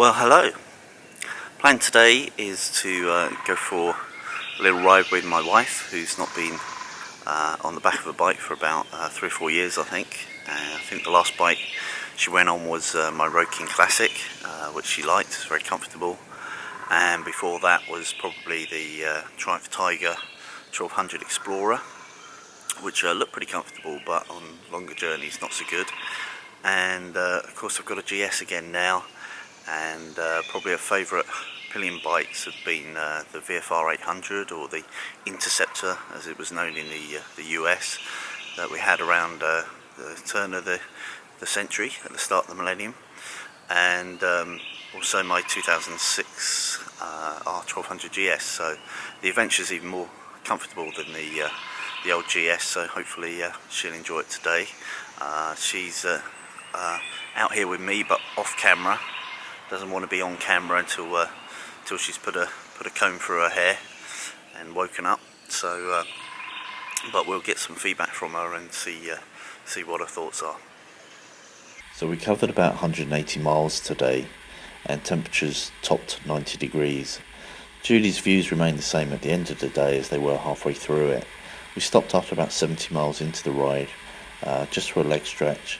Well, hello. Plan today is to go for a little ride with my wife, who's not been on the back of a bike for about 3 or 4 years, I think. I think the last bike she went on was my Road King Classic, which she liked. It's very comfortable. And before that was probably the Triumph Tiger 1200 Explorer, which looked pretty comfortable, but on longer journeys not so good. And of course I've got a GS again now, and probably her favourite Pillion bikes have been the VFR 800, or the Interceptor as it was known in the US, that we had around the turn of the century, at the start of the millennium. And also my 2006 R1200 GS, so the Adventure's even more comfortable than the old GS, so hopefully she'll enjoy it today. She's out here with me, but off camera. Doesn't want to be on camera until she's put a comb through her hair and woken up. So, but we'll get some feedback from her and see what her thoughts are. So we covered about 180 miles today, and temperatures topped 90 degrees. Julie's views remained the same at the end of the day as they were halfway through it. We stopped after about 70 miles into the ride, just for a leg stretch,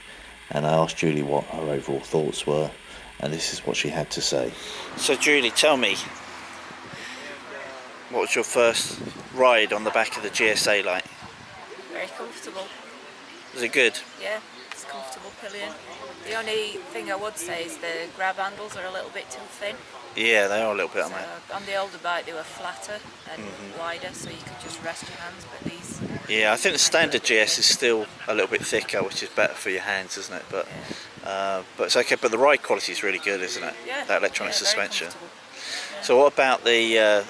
and I asked Julie what her overall thoughts were, and this is what she had to say. So Julie, tell me, what was your first ride on the back of the GSA like? Very comfortable. Was it good? Yeah, it's a comfortable Pillion. The only thing I would say is the grab handles are a little bit too thin. Yeah, they are a little bit, aren't they? On the older bike they were flatter and wider, so you could just rest your hands, but these... Yeah, I think the standard GS is still a little bit thicker, which is better for your hands, isn't it? But but it's okay. But the ride quality is really good, isn't it? Yeah. That electronic suspension. Yeah. So what about the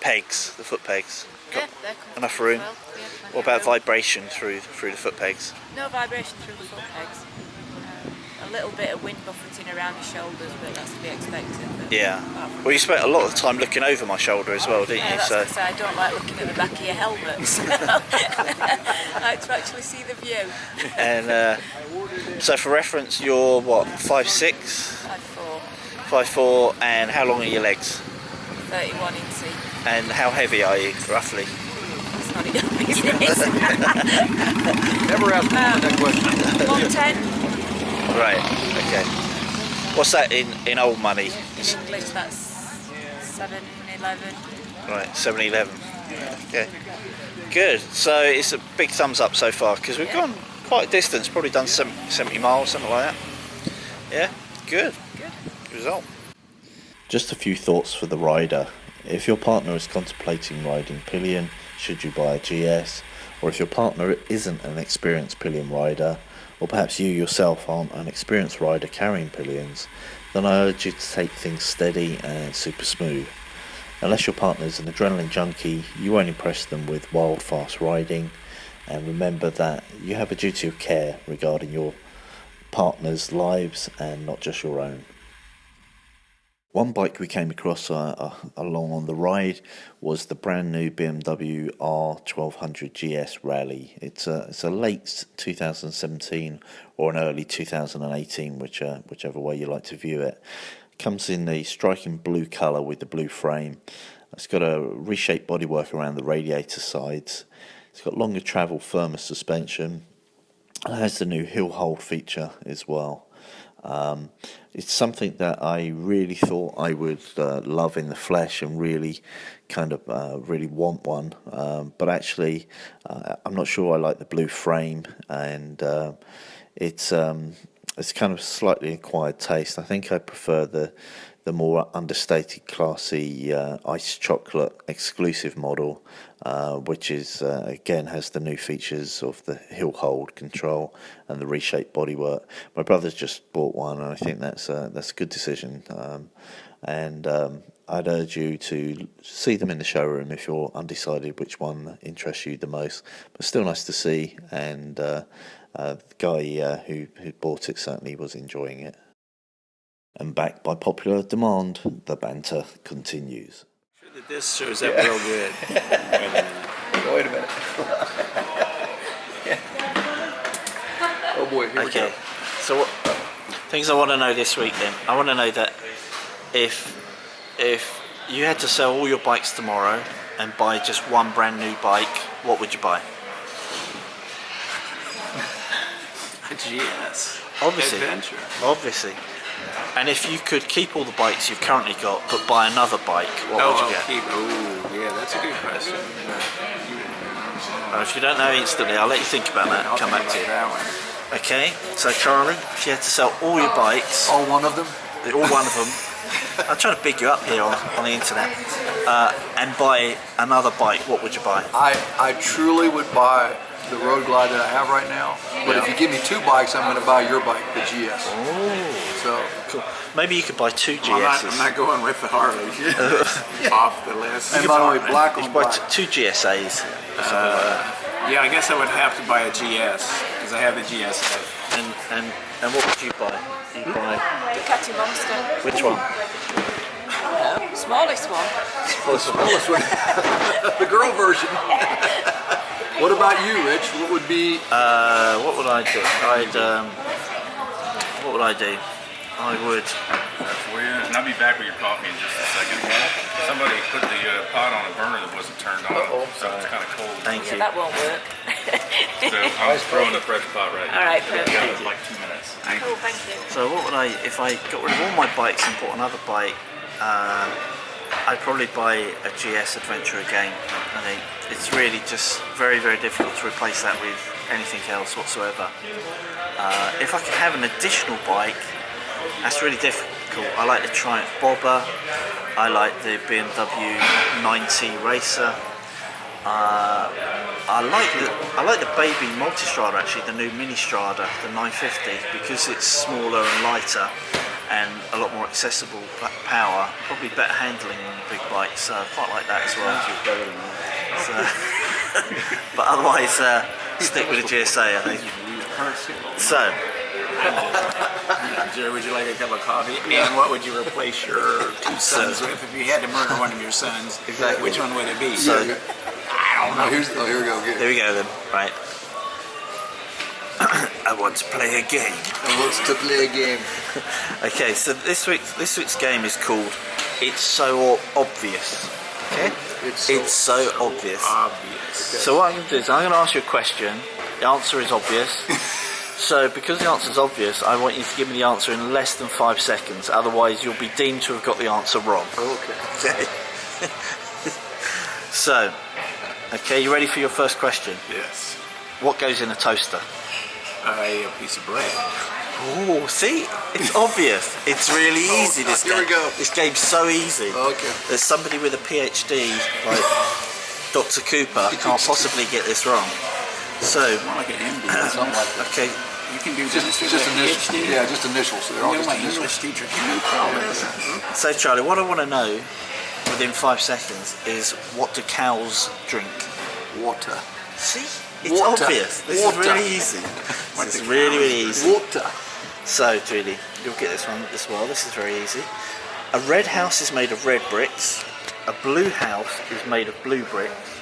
pegs, the foot pegs? Yeah, they're comfortable. Enough room? As well. Yeah, What about vibration through the foot pegs? No vibration through the foot pegs. A little bit of wind buffeting around your shoulders, but that's to be expected. Yeah. Well, you spent a lot of time looking over my shoulder as well, didn't you? That's So I don't like looking at the back of your helmet. So I like to actually see the view. And so for reference, you're what, 5'6"? 5'4", 5'4", and how long are your legs? 31 inch. And how heavy are you, roughly? It's not enough business. Never asked that question. 110. Right, okay. What's that in old money? In English that's 711. Right, 711. Okay. Good. So it's a big thumbs up so far, because we've gone quite a distance, probably done 70 miles, something like that. Yeah, good. Good result. Just a few thoughts for the rider. If your partner is contemplating riding Pillion, should you buy a GS? Or if your partner isn't an experienced Pillion rider, or perhaps you yourself aren't an experienced rider carrying Pillions, then I urge you to take things steady and super smooth. Unless your partner is an adrenaline junkie, you won't impress them with wild fast riding, and remember that you have a duty of care regarding your partner's lives and not just your own. One bike we came across along on the ride was the brand new BMW R1200 GS Rally. It's a late 2017 or an early 2018, whichever way you like to view it. Comes in the striking blue colour with the blue frame. It's got a reshaped bodywork around the radiator sides. It's got longer travel, firmer suspension. It has the new hill hold feature as well. It's something that I really thought I would love in the flesh and really kind of really want one, but actually I'm not sure I like the blue frame, and it's kind of slightly acquired taste. I think I prefer the more understated, classy ice chocolate exclusive model, which is again has the new features of the hill hold control and the reshaped bodywork. My brother's just bought one, and I think that's a good decision. And I'd urge you to see them in the showroom if you're undecided which one interests you the most. But still nice to see, and the guy who bought it certainly was enjoying it. And backed by popular demand, the banter continues. This shows up real good. Wait a minute. Oh boy, here we go. So what things I want to know this week then? I want to know that if you had to sell all your bikes tomorrow and buy just one brand new bike, what would you buy? A GS. Obviously. Adventure. Obviously. And if you could keep all the bikes you've currently got but buy another bike, what would you get? Yeah, that's a good question. If you don't know instantly, I'll let you think about that and come back to you. That one. Okay, so Charlie, if you had to sell all your bikes, All one of them? all one of them, I'm trying to big you up here on the internet, and buy another bike, what would you buy? I truly would buy the Road Glide that I have right now. But if you give me two bikes, I'm going to buy your bike, the GS. Oh, So cool. Maybe you could buy two I'm GSs. not going with the Harley. Off the list. and by the way, black You on could buy black. two GSAs. Yeah, I guess I would have to buy a GS because I have the GSA. And what would you buy? You buy Ducati Monster. which one? Smallest one. The smallest one. The girl version. What about you, Rich? What would be? What would I do? What would I do? I would. That's weird. And I'll be back with your coffee in just a second. Somebody put the pot on a burner that wasn't turned on, so it's kind of cold. Thank Yeah, you. that won't work. So I'm throwing the fresh pot right now. All right, perfect. Got it in like 2 minutes. Cool, thank you. So what would I, if I got rid of all my bikes and bought another bike, I'd probably buy a GS Adventure again. I think it's really just very, very difficult to replace that with anything else whatsoever. If I could have an additional bike, that's really difficult. I like the Triumph Bobber, I like the BMW 9T Racer. I like the baby Multistrada, actually, the new Mini Strada, the 950, because it's smaller and lighter and a lot more accessible power, probably better handling than the big bikes, so I quite like that as well. So, but otherwise, stick with the GSA, I think. So, Jerry, would you like a cup of coffee? And what would you replace your two sons with if you had to murder one of your sons? Exactly. Which one would it be? So I don't know. Here we go. there we go then. Right. I want to play a game. And what's to play a game? Okay, so this week's game is called It's So Obvious. Okay? It's so obvious. Obvious. So what I'm going to do is I'm going to ask you a question. The answer is obvious. So because the answer is obvious, I want you to give me the answer in less than 5 seconds. Otherwise, you'll be deemed to have got the answer wrong. Okay. So, okay, you ready for your first question? Yes. What goes in a toaster? A piece of bread. Oh, see? It's obvious. It's really easy, this here game. we go. This game's so easy. Okay. There's somebody with a PhD, like Dr. Cooper, can't possibly get this wrong. So, More like an MD. Something like that. okay, You can do Just initials. PhD. Yeah, just initials. So they're all You know, just my initials. English teacher can call this. so Charlie, what I want to know within 5 seconds is, what do cows drink? Water. See? It's Water. obvious. This Water. is really easy. This is really, really easy. Water. So, Julie, you'll get this one as well. This is very easy. A red house is made of red bricks. A blue house is made of blue bricks.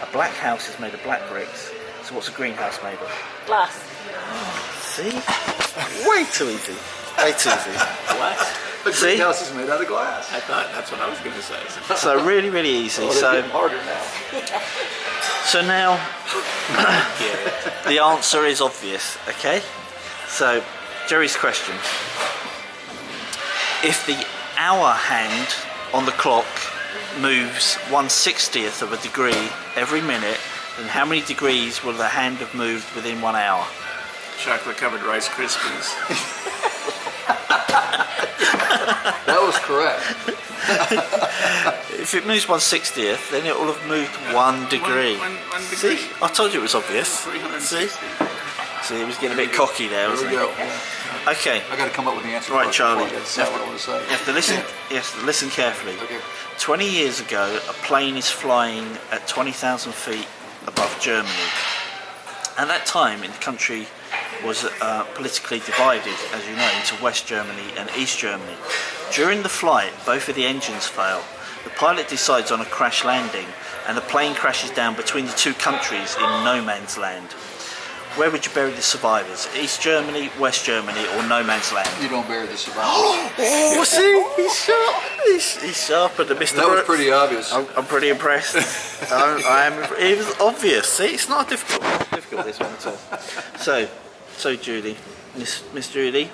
A black house is made of black bricks. So what's a greenhouse made of? Glass. See? Way too easy. Way too easy. What? The See? greenhouse is made out of glass. I thought that's what I was going to say. So really, really easy. Oh, they're So, getting harder now. so now the answer is obvious. Okay. So Jerry's question: if the hour hand on the clock moves 1/60th of a degree every minute, then how many degrees will the hand have moved within 1 hour? Chocolate covered Rice Krispies. That was correct. If it moves 1/60th, then it will have moved 1 degree. One degree. See, I told you it was obvious. 360. See, he was getting a bit cocky there, There wasn't we he? go. Okay, I got to come up with the answer. Right, first Charlie. before I say what I want to say. you have to listen. You have to listen carefully. Okay. 20 years ago, a plane is flying at 20,000 feet above Germany. At that time, the country was politically divided, as you know, into West Germany and East Germany. During the flight, both of the engines fail. The pilot decides on a crash landing, and the plane crashes down between the two countries in no man's land. Where would you bury the survivors? East Germany, West Germany, or no man's land? You don't bury the survivors. Oh, see, he's sharp. He's sharper than Mr. That was Brooks. pretty obvious. I'm pretty impressed. I am. It was obvious. See, it's not difficult. Not difficult this one at all. So Julie, Miss Julie,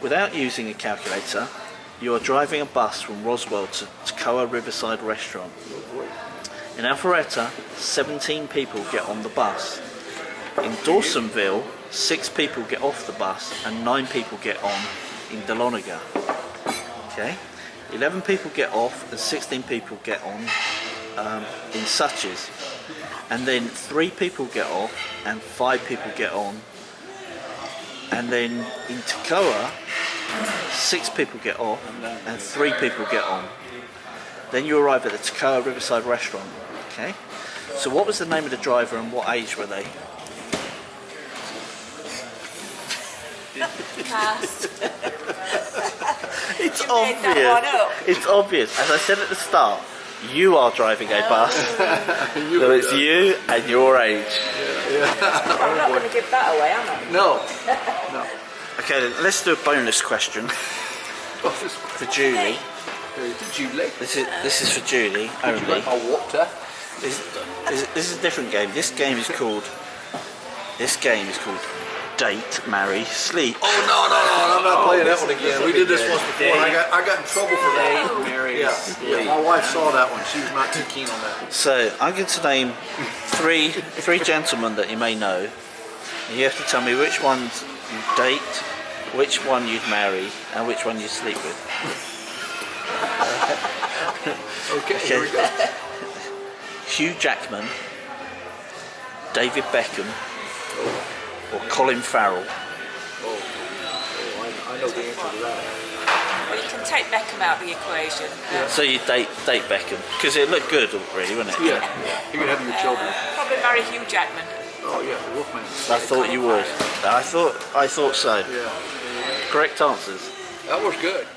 without using a calculator, you are driving a bus from Roswell to Toccoa Riverside Restaurant. In Alpharetta, 17 people get on the bus. In Dawsonville, 6 people get off the bus and 9 people get on in Dahlonega. Okay, 11 people get off and 16 people get on in Suches, and then 3 people get off and 5 people get on, and then in Toccoa 6 people get off and 3 people get on. Then you arrive at the Toccoa Riverside Restaurant. Okay, so what was the name of the driver and what age were they? Cast. It's You made that one up. obvious. It's obvious. As I said at the start, you are driving a bus. So it's you and your age. I'm not going to give that away, am I? No. Okay, then, let's do a bonus question for Julie. Julie, This is for Julie would you like only. my water? This is a different game. This game is called Date, Marry, Sleep. Oh no! I'm not playing that one again. We did this once before. And I got in trouble for that. Mary. Yeah, my wife saw that one. She was not too keen on that. So I'm going to name three gentlemen that you may know. And you have to tell me which ones you date, which one you'd marry, and which one you sleep with. Okay, here we go. Hugh Jackman, David Beckham, or Colin Farrell. I know the answer to that. Well, you can take Beckham out of the equation. So you date Beckham because it looked good, really, wouldn't it? Yeah, you can have your children. Probably marry Hugh Jackman. Oh yeah, the Wolfman. I thought you would. I thought so. Yeah, Correct answers. that was good.